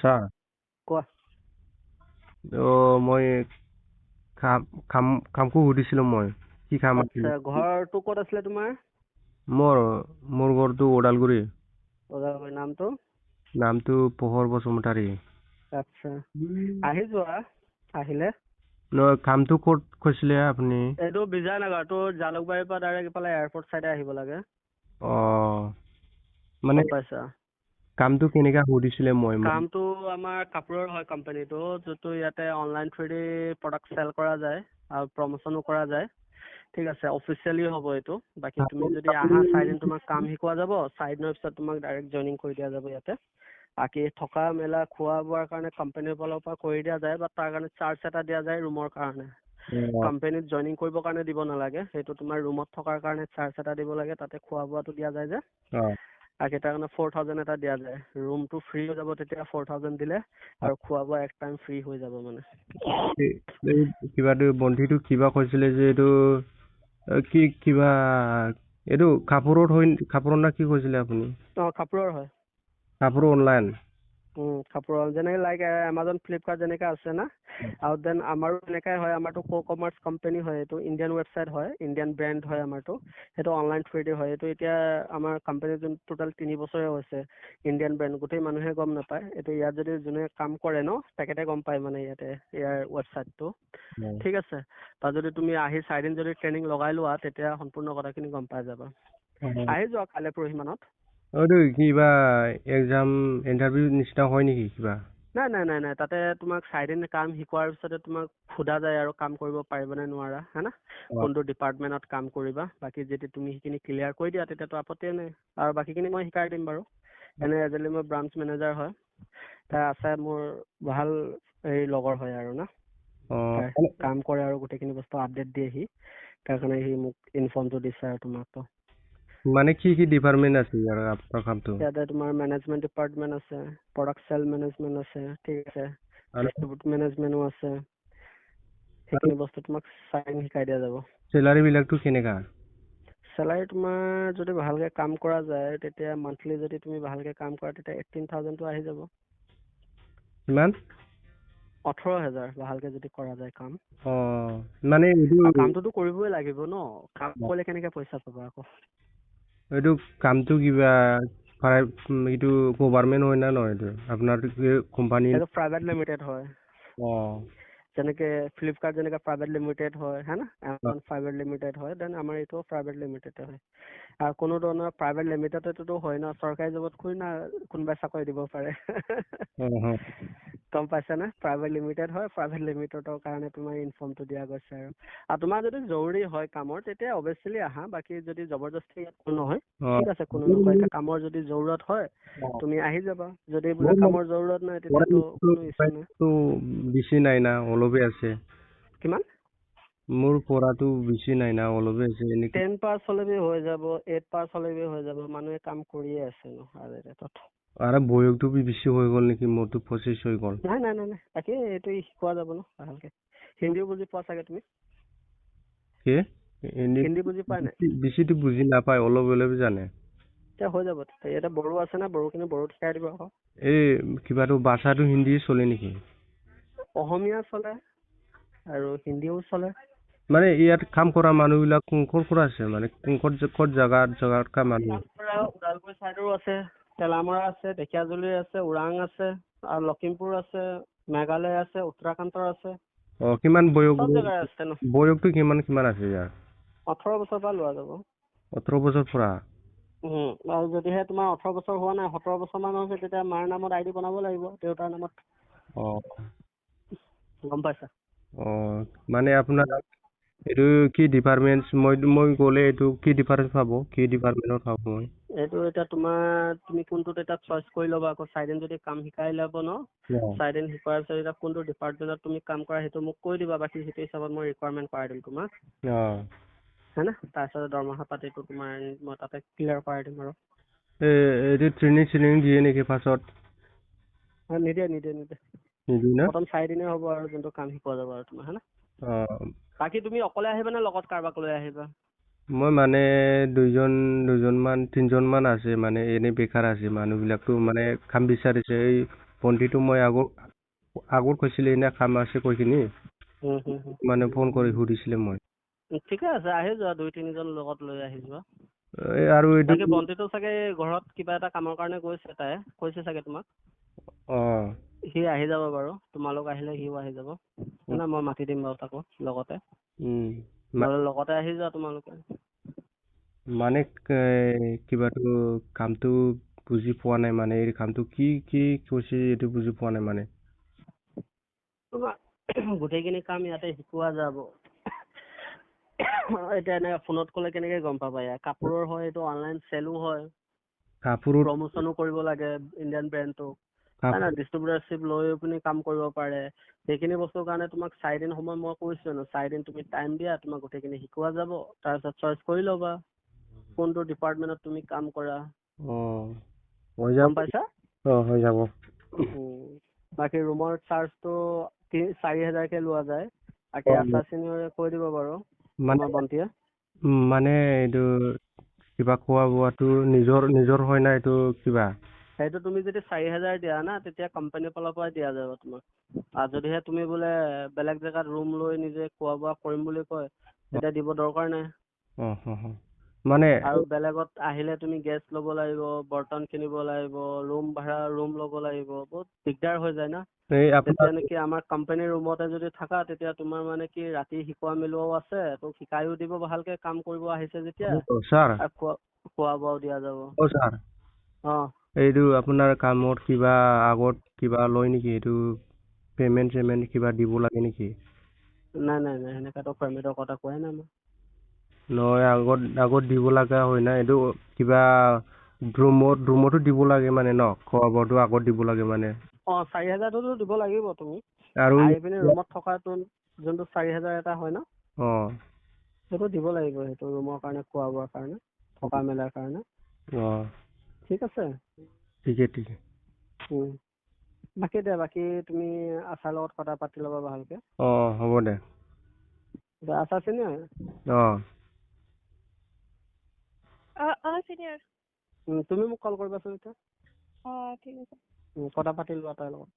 Sir কোৱা। মই কাম কাম কামকো সুধিছিলোঁ মই কি কাম আছিলে আচ্ছা, ঘৰটো ক'ত আছিলে তোমাৰ? মোৰ মোৰ ঘৰটো ওদালগুৰি ওদালগুৰি। নামটো? নামটো পোহৰ বসুমতাৰী আচ্ছা, আহি যোৱা আহিলে। নহয় কামটো ক'ত কৈছিলে আপুনি এইটো বিজয়নগৰ, তোৰ জালুকবাৰীৰ পৰা ডাইৰেক্ট ইফালে এয়াৰপৰ্ট চাইডে আহিব লাগে। মানে গম পাইছা? কামটো কেনেকা সুধিছিলে মই কামটো আমাৰ কাপোৰৰ হয় কোম্পানীটো, যোনটো ইয়াতে অনলাইন থ্ৰুদি প্ৰডাক্ট চেল কৰা যায় আৰু প্ৰমোচনো কৰা যায়। ঠিক আছে, অফিচিয়েলি হ'ব এইটো। বাকী তুমি যদি আহা চাইদিন তোমাক কাম শিকোৱা যাব, চাইদিনৰ পিছত তোমাক ডাইৰেক্ট জইনিং কৰি দিয়া যাব ইয়াতে। বাকী থকা মেলা খোৱা বোৱাৰ কাৰণে কোম্পানীৰ ফালৰ পৰা কৰি দিয়া যায়, বা তাৰ কাৰণে চাৰ্জ এটা দিয়া যায় ৰুমৰ কাৰণে। কোম্পানীত জইনিং কৰিবৰ কাৰণে দিব নালাগে, সেইটো তোমাৰ ৰুমত থকাৰ কাৰণে চাৰ্জ এটা দিব লাগে, তাতে খোৱা বোৱাটো দিয়া যায় যে। বাকী তাৰ কাৰণে 4000 এটা দিয়া যায়। ৰুমটো ফ্ৰী হৈ যাব তেতিয়া 4000 দিলে, আৰু খোৱা বোৱা এক টাইম ফ্ৰী হৈ যাব মানে। কিবাটো বন্ধিটো কিবা কৈছিলে যে এইটো কি কিবা এইটো কাপোৰৰ না কি কৈছিলে আপুনি? কাপোৰৰ হয়। কাপোৰ অনলাইন? কাপোৰৰ যেনেকে লাইক এমাজন ফ্লিপকাৰ্ট যেনেকে আছে না, আৰু দেন আমাৰো এনেকাই হয়। আমাৰতো কমাৰ্চ কোম্পানী হয়, এইটো ইণ্ডিয়ান ৱেবছাইট হয়, ইণ্ডিয়ান ব্ৰেণ্ড হয় আমাৰটো। সেইটো অনলাইন থ্ৰুদি হয়। এইটো এতিয়া আমাৰ কোম্পানী যোন টোটেল 3 বছৰে হৈছে। ইণ্ডিয়ান ব্ৰেণ্ড গোটেই মানুহে গম নাপায়। এইটো ইয়াত যদি যোনে কাম কৰে ন, তেখেতে গম পায় মানে ইয়াতে ইয়াৰ ৱেবছাইটটো। ঠিক আছে, তাত যদি তুমি আহি চাৰিদিন যদি ট্ৰেইনিং লগাই লোৱা, তেতিয়া সম্পূৰ্ণ কথাখিনি গম পাই যাবা। আহি যোৱা কাইলৈ পৰহি মানত। এইটো কিবা এক্সাম ইণ্টাৰভিউ নিচিনা হয় নেকি কিবা? নাই, তাতে তোমাক চাৰিদিন কাম শিকোৱাৰ পিছতে তোমাক সোধা যায় আৰু কাম কৰিব পাৰিবা নে নোৱাৰা, হয় না? কোনটো ডিপাৰ্টমেণ্টত কাম কৰিবা। বাকী যদি তুমি সেইখিনি ক্লিয়াৰ কৰি দিয়া, তেতিয়াতো আপত্তিয়ে নাই, আৰু বাকীখিনি মই শিকাই দিম বাৰু। এজলি মই ব্ৰাঞ্চ মেনেজাৰ হয়, তাৰ আছে মোৰ ভাল লগৰ হয় আৰু না। কাম কৰে আৰু গোটেইখিনি বস্তু আপডেট দিয়েহি, তাৰ কাৰণে সি মোক ইনফৰ্মটো দিছে আৰু তোমাকতো। মানে কি কি ডিপাৰ্টমেণ্ট আছে ইয়াৰ আপোনাৰ কামটো? ইয়াতে তোমাৰ মেনেজমেণ্ট ডিপাৰ্টমেণ্ট আছে, প্ৰডাক্ট চেল মেনেজমেণ্ট আছে, ঠিক আছে, ডিষ্ট্ৰিবিউট মেনেজমেণ্টো আছে। সেইখিনি বস্তু তোমাক শিকাই দিয়া যাব। চেলাৰী বিলাকটো কেনেকা? চেলাৰী তোমাৰ যদি ভালকে কাম কৰা যায়, তেতিয়া মান্থলি যদি তুমি ভালকে কাম কৰা, তেতিয়া 18,000টো আহি যাব। কিমান? 18,000 ভালকে যদি কৰা যায় কাম। মানে আৰু কামটোতো কৰিবই লাগিব ন, কাম কৰিলে কেনেকে পইচা পাবা আকৌ? এইটো কামটো কিবা এইটো গভৰ্ণমেণ্ট হয় না নহয় এইটো আপোনাৰ কোম্পানী? এইটো প্ৰাইভেট লিমিটেড হয়। যেনেকে ফ্লিপকাৰ্ট যেনেকে প্ৰাইভেট লিমিটেড হয়, হা না, এমাজন প্ৰাইভেট লিমিটেড হয়, দেন আমাৰ এইটো প্ৰাইভেট লিমিটেড হয়। আৰু কোনো ধৰণৰ প্ৰাইভেট লিমিটেডতো হয় ন, চৰকাৰী জবত থৰি না কোনোবাই চাকৰি দিব পাৰে। গম পাইছা নে? প্ৰাইভেট লিমিটেড হয়, প্ৰাইভেট লিমিটেডৰ কাৰণে তোমাৰ ইনফৰ্মটো দিয়া গৈছে আৰু তোমাৰ যদি জৰুৰী হয় কামৰ, তেতিয়া অভিয়াছলি আহা। বাকী যদি জবৰদস্তি ইয়াত নহয়, ঠিক আছে, কোনো নকয়। এতিয়া কামৰ যদি জৰুৰত হয়, তুমি আহি যাবা। যদি বোলে কামৰ জৰুৰত নাই, তেতিয়াতো কোনো ইছ্যু নাই। বেছি নাই না, অলপে আছে। কিমান? মোৰ পঢ়াটো বেছি নাই না, অলপে আছে। 10 পাছ হ'লে হৈ যাব, 8 পাছ হ'লে হৈ যাব। মানুহে কাম কৰিয়ে আছে ন আজিৰ ডেটত। আৰু বয়সটো বেছি হৈ গ'ল নেকি? মোৰতো 25 হৈ গ'ল। নাই, তাকে এইটো শিকোৱা যাব ন ভালকে। হিন্দীও বুজি পোৱা চাগে তুমি? কি? হিন্দী বুজি পাই নাই? বেছিটো বুজি নাপায়, অলপ জানে। এতিয়া হৈ যাব। ইয়াতে বড়ো আছে না, বড়োখিনি বড়োত শিকাই দিব আকৌ। এই কিবাটো ভাষাটো হিন্দী চলে নেকি? অসমীয়া চলে আৰু হিন্দীও চলে। মানে ইয়াত কাম কৰা মানুহ বিলাক ক'ৰ আছে? মানে ক'ত জাগাত কাম মানুহ? ওদালগুৰি চাইডৰো আছে, তেলামৰা আছে, ঢেকীয়াজুলিৰ আছে, ওৰাং আছে, আৰু লখিমপুৰ আছে, মেঘালয় আছে, উত্তৰাখণ্ডৰ আছে। কিমান চব জেগাৰ আছে ন। বয়সটো কিমান আছে ইয়াৰ? 18 বছৰ পৰা লোৱা যাব। 18 বছৰ পৰা? আৰু যদিহে তোমাৰ 18 বছৰ হোৱা নাই, 17 বছৰ মান হৈছে, তেতিয়া মাৰ নামত ID বনাব লাগিব, দেউতাৰ নামত। গম পাইছা? মানে আপোনাৰ এইটো কি ডিপাৰ্টমেণ্ট? মই গ'লে এইটো কি ডিপাৰ্টমেণ্ট পাব? কি ডিপাৰ্টমেণ্টত পাব মই? এইটো এতিয়া তুমি কোনটোত এতিয়া চইচ কৰি ল'বা আকৌ। চাৰিদিন যদি কাম শিকাই ল'ব ন, চাৰিদিন শিকোৱাৰ পিছত এতিয়া কোনটো ডিপাৰ্টমেণ্টত তুমি কাম কৰা, সেইটো মোক কৈ দিবা। বাকী সেইটো হিচাপত মই ৰিকুৱাৰমেণ্ট কৰাই দিম তোমাক, হয় না? তাৰপিছত দৰমহা পাতিটো তোমাৰ মই তাতে ক্লিয়াৰ কৰাই দিম আৰু। এইটো ট্ৰেইনিং দিয়ে নেকি পাছত? নিদিয়ে। প্ৰথম 4 দিনে হ'ব আৰু যোনটো কাম শিকোৱা যাব আৰু তোমাৰ, হয় না? বাকী তুমি অকলে আহিবা নে লগত কাৰোবাক লৈ আহিবা? মই মানে তিনজনমান আছে, মানে এনে বেকাৰ আছে। মানুহবিলাকতো মানে কাম বিচাৰিছে। ভণ্টিটো মই আগত কৈছিলে এনে কাম আছে কৈ কিনি মানে ফোন কৰি সুধিছিলে মই। ঠিকে আছে, আহি যোৱা 2-3জন লগত লৈ আহি যোৱা। আৰু এইটো বাকী ভণ্টিটো চাগে ঘৰত কিবা এটা কামৰ কাৰণে গৈছে, তাই কৈছে চাগে তোমাক। সি আহি যাব বাৰু, তোমালোক আহিলে সিও আহি যাব। না মই মাতি দিম বাৰু তাকো লগতে। লগতে আহি যোৱা তোমালোকে। মানে কিবাটো কামটো বুজি পোৱা নাই মানে, এই কামটো কি কি কৈছে এইটো বুজি পোৱা নাই মানে। তোমাৰ গোটেইখিনি কাম ইয়াতে শিকোৱা যাব। এতিয়া এনেকে ফোনত ক'লে কেনেকে গম পাবা? ইয়াৰ কাপোৰৰ হয়, এইটো অনলাইন চেলো হয়, কাপোৰত প্ৰমোচনো কৰিব লাগে ইণ্ডিয়ান ব্ৰেণ্ডটো। নাই নাই, ডিষ্ট্ৰিবিউটাৰশ্বিপ লৈ পিনি কাম কৰিব পাৰে। সেইখিনি বস্তুৰ কাৰণে তোমাক 4 দিন সময় মই কৈছো ন, 4 দিন তুমি টাইম দিয়া, তোমাক গোটেইখিনি শিকোৱা যাব। তাৰপিছত চইচ কৰি ল'বা কোনটো ডিপাৰ্টমেণ্টত তুমি কাম কৰা। হৈ যাব। গম পাইছা? হৈ যাব। বাকী ৰুমৰ চাৰ্জটো 4,000কে লোৱা যায়। বাকী আচাৰ চিনিয়ৰে কৈ দিব বাৰু তোমাৰ ভণ্টিয়ে। মানে এইটো কিবা খোৱা বোৱাটো নিজৰ হয় না এইটো কিবা? সেইটো তুমি যদি 4,000 দিয়া না, তেতিয়া কোম্পানীৰ ফালৰ পৰাই দিয়া যাব তোমাক। আৰু যদিহে তুমি বোলে বেলেগ জেগাত ৰুম লৈ নিজে খোৱা বোৱা কৰিম বুলি কয়, তেতিয়া দিব দৰকাৰ নাই। মানে আৰু বেলেগত আহিলে তুমি গেছ ল'ব লাগিব, বৰ্তন কিনিব লাগিব, ৰুম ভাড়া ৰুম ল'ব লাগিব, বহুত দিগদাৰ হৈ যায় না। তেতিয়া নেকি আমাৰ কোম্পানীৰ ৰুমতে যদি থাকা, তেতিয়া তোমাৰ মানে কি ৰাতি শিকোৱা মেলোৱাও আছে, তোক শিকাইও দিব ভালকে, কাম কৰিব আহিছে যেতিয়া, ছাৰ আৰু খোৱা বোৱাও দিয়া যাব। ছাৰ এইটো আপোনাৰ কামত কিবা আগত কিবা লয় নেকি? এইটো পেমেণ্ট কিবা দিব লাগে নেকি? নাই নাই নাই, সেনেকাতো পেমেণ্টৰ কথা কোৱাই নাই মই। নহয়, আগত দিব লগা হয় না, এইটো কিবা ৰুমতো দিব লাগে মানে ন? খোৱা বোৱাটো আগত দিব লাগে মানে। 4,000টোতো দিব লাগিব তুমি। আৰু আহি পিনি ৰুমত থকাটো যোনটো 4,000 এটা হয় ন, সেইটো দিব লাগিব। সেইটো ৰুমৰ কাৰণে, খোৱা বোৱাৰ কাৰণে, থকা মেলাৰ কাৰণে। ঠিক আছে। ঠিকে। বাকী তুমি আচাৰ লগত কথা পাতি ল'বা ভালকে। হ'ব দে। আচাৰ চিনিয়ৰ? চিনিয়ৰ। তুমি মোক কল কৰিবাচোন এতিয়া। ঠিক আছে। কথা পাতি লোৱা তাইৰ লগত।